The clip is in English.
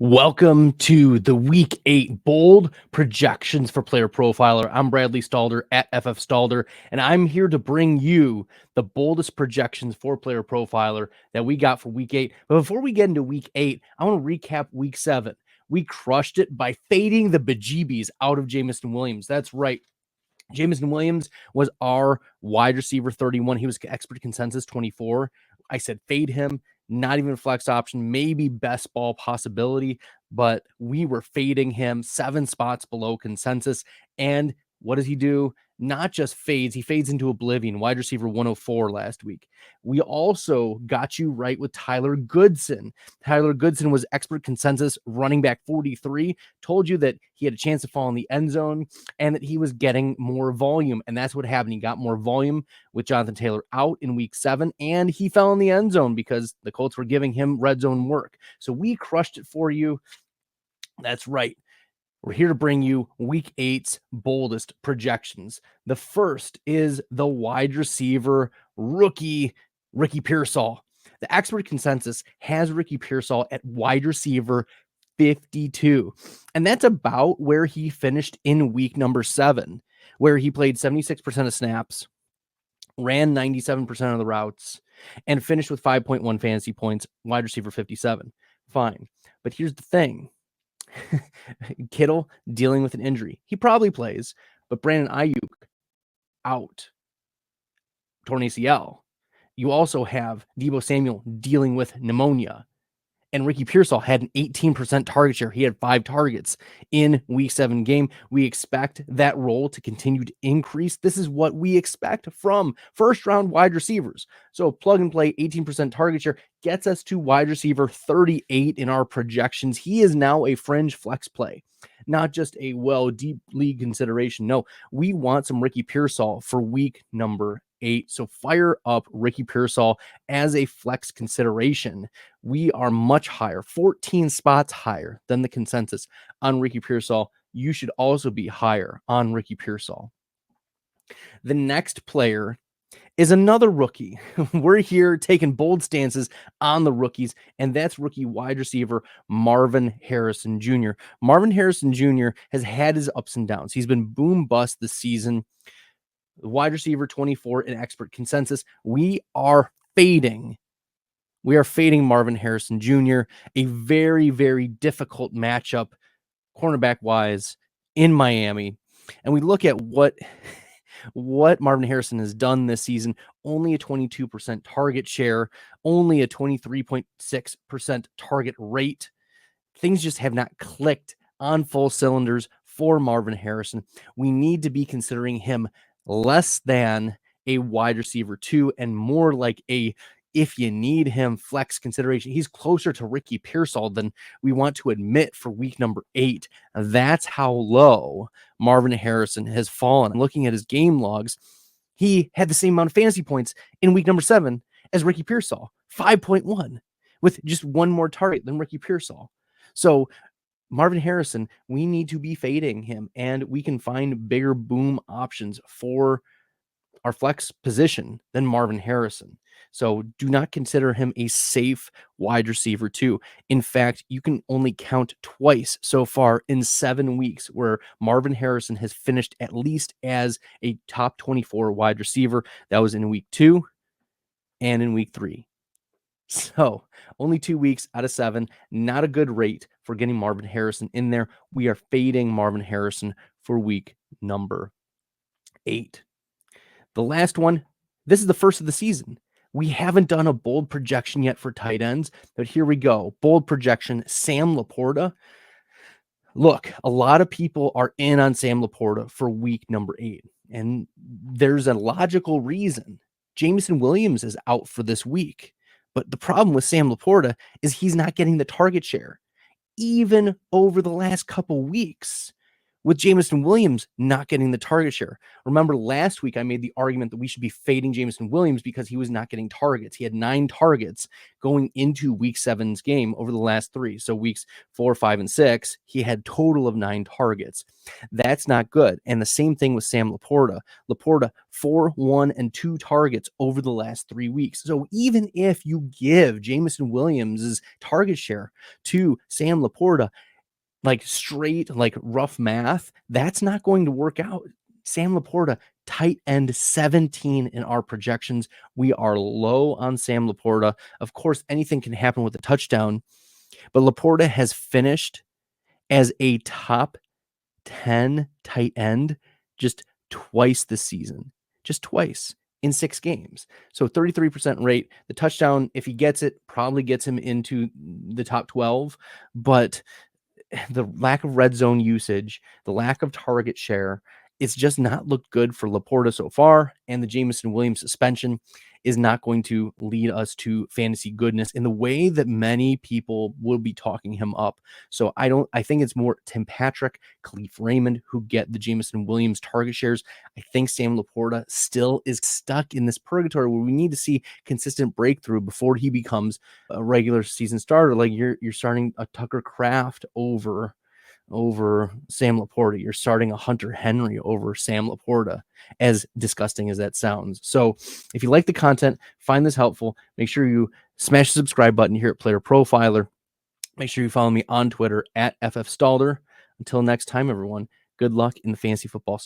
Welcome to the Week 8 Bold Projections for Player Profiler. I'm Bradley Stalder at FF Stalder, and I'm here to bring you the boldest projections for Player Profiler that we got for Week 8. But before we get into Week 8, I want to recap Week 7. We crushed it by fading the bejeebies out of Jameson Williams. That's right. Jameson Williams was our wide receiver 31. He was expert consensus 24. I said fade him, not even a flex option, maybe best ball possibility, but we were fading him 7 spots below consensus. And what does he do? Not just fades, he fades into oblivion, wide receiver 104 last week. We also got you right with Tyler Goodson. Tyler Goodson was expert consensus running back 43, told you that he had a chance to fall in the end zone and that he was getting more volume. And that's what happened. He got more volume with Jonathan Taylor out in Week 7, and he fell in the end zone because the Colts were giving him red zone work. So we crushed it for you. That's right. We're here to bring you Week 8's boldest projections. The first is the wide receiver rookie, Ricky Pearsall. The expert consensus has Ricky Pearsall at wide receiver 52. And that's about where he finished in week number 7, where he played 76% of snaps, ran 97% of the routes, and finished with 5.1 fantasy points, wide receiver 57. Fine. But here's the thing. Kittle dealing with an injury. He probably plays, but Brandon Ayuk out, torn ACL. You also have Deebo Samuel dealing with pneumonia. And Ricky Pearsall had an 18% target share. He had 5 targets in Week 7 game. We expect that role to continue to increase. This is what we expect from first-round wide receivers. So plug and play, 18% target share gets us to wide receiver 38 in our projections. He is now a fringe flex play, not just a deep league consideration. No, we want some Ricky Pearsall for week number 8. So fire up Ricky Pearsall as a flex consideration. We are much higher, 14 spots higher than the consensus on Ricky Pearsall. You should also be higher on Ricky Pearsall. The next player is another rookie. We're here taking bold stances on the rookies, and that's rookie wide receiver Marvin Harrison Jr. Marvin Harrison Jr. has had his ups and downs. He's been boom bust this season. Wide receiver 24 in expert consensus. We are fading Marvin Harrison Jr., a very, very difficult matchup cornerback wise in Miami. And we look at what Marvin Harrison has done this season. Only a 22% target share, only a 23.6% target rate. Things just have not clicked on full cylinders for Marvin Harrison. We need to be considering him less than a wide receiver 2 and more like a, if you need him, flex consideration. He's closer to Ricky Pearsall than we want to admit for week number 8. That's how low Marvin Harrison has fallen. Looking at his game logs, he had the same amount of fantasy points in week number 7 as Ricky Pearsall, 5.1, with just one more target than Ricky Pearsall. So Marvin Harrison, we need to be fading him, and we can find bigger boom options for our flex position than Marvin Harrison. So do not consider him a safe wide receiver 2. In fact, you can only count twice so far in 7 weeks where Marvin Harrison has finished at least as a top 24 wide receiver. That was in week 2 and in week 3. So only 2 weeks out of 7, not a good rate for getting Marvin Harrison in there. We are fading Marvin Harrison for week number 8. The last one, this is the first of the season. We haven't done a bold projection yet for tight ends, but here we go. Bold projection, Sam Laporta. Look, a lot of people are in on Sam Laporta for week number 8, and there's a logical reason. Jameson Williams is out for this week. But the problem with Sam Laporta is he's not getting the target share. Even over the last couple weeks, with Jameson Williams not getting the target share. Remember last week I made the argument that we should be fading Jameson Williams because he was not getting targets. He had 9 targets going into week 7's game over the last 3. So weeks 4, 5, and 6, he had total of 9 targets. That's not good. And the same thing with Sam Laporta. Laporta, 4, 1, and 2 targets over the last 3 weeks. So even if you give Jameson Williams' target share to Sam Laporta, like straight, like rough math, that's not going to work out. Sam Laporta, tight end 17 in our projections. We are low on Sam Laporta. Of course, anything can happen with a touchdown, but Laporta has finished as a top 10 tight end just twice this season, just twice in 6 games. So 33% rate. The touchdown, if he gets it, probably gets him into the top 12, but the lack of red zone usage, the lack of target share, it's just not looked good for Laporta so far. And the Jameson Williams suspension is not going to lead us to fantasy goodness in the way that many people will be talking him up. So I think it's more Tim Patrick, Khalif Raymond who get the Jameson Williams target shares. I think Sam Laporta still is stuck in this purgatory where we need to see consistent breakthrough before he becomes a regular season starter. Like you're starting a Tucker Kraft over Sam Laporta. You're starting a Hunter Henry over Sam Laporta, as disgusting as that sounds. So if you like the content, find this helpful, make sure you smash the subscribe button here at Player Profiler. Make sure you follow me on Twitter at FFStalder. Until next time, everyone, good luck in the fantasy football.